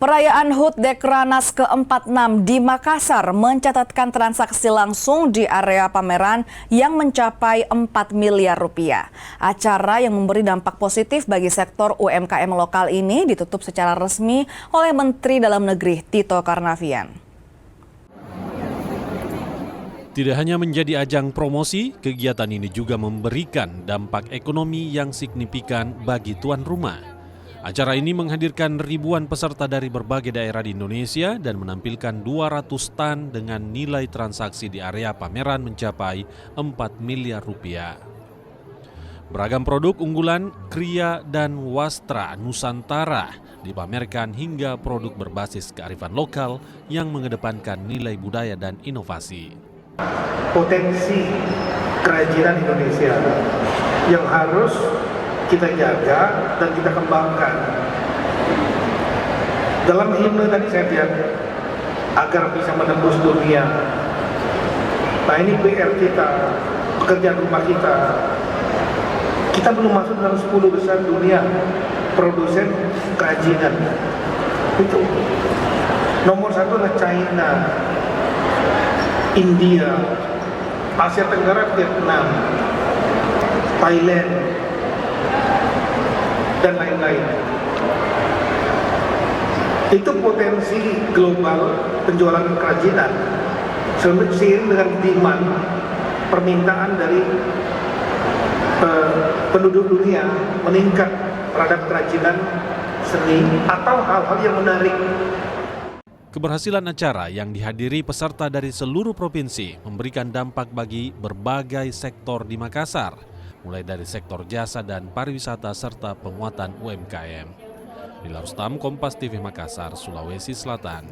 Perayaan HUT Dekranas ke-46 di Makassar mencatatkan transaksi langsung di area pameran yang mencapai 4 miliar rupiah. Acara yang memberi dampak positif bagi sektor UMKM lokal ini ditutup secara resmi oleh Menteri Dalam Negeri Tito Karnavian. Tidak hanya menjadi ajang promosi, kegiatan ini juga memberikan dampak ekonomi yang signifikan bagi tuan rumah. Acara ini menghadirkan ribuan peserta dari berbagai daerah di Indonesia dan menampilkan 200 stand dengan nilai transaksi di area pameran mencapai 4 miliar rupiah. Beragam produk unggulan Kria dan Wastra Nusantara dipamerkan hingga produk berbasis kearifan lokal yang mengedepankan nilai budaya dan inovasi. Potensi kerajinan Indonesia yang harus kita jaga dan kita kembangkan. Dalam himne tadi saya lihat agar bisa menembus dunia. Nah ini PR kita, pekerjaan rumah kita. Kita belum masuk dalam 10 besar dunia produsen kerajinan. Itu nomor 1 adalah China, India, Asia Tenggara, Vietnam, Thailand, dan lain-lain. Itu potensi global penjualan kerajinan seiring dengan demand permintaan dari penduduk dunia meningkat terhadap kerajinan seni atau hal-hal yang menarik. Keberhasilan acara yang dihadiri peserta dari seluruh provinsi memberikan dampak bagi berbagai sektor di Makassar, mulai dari sektor jasa dan pariwisata serta penguatan UMKM. Dilar Rustam, Kompas TV Makassar, Sulawesi Selatan.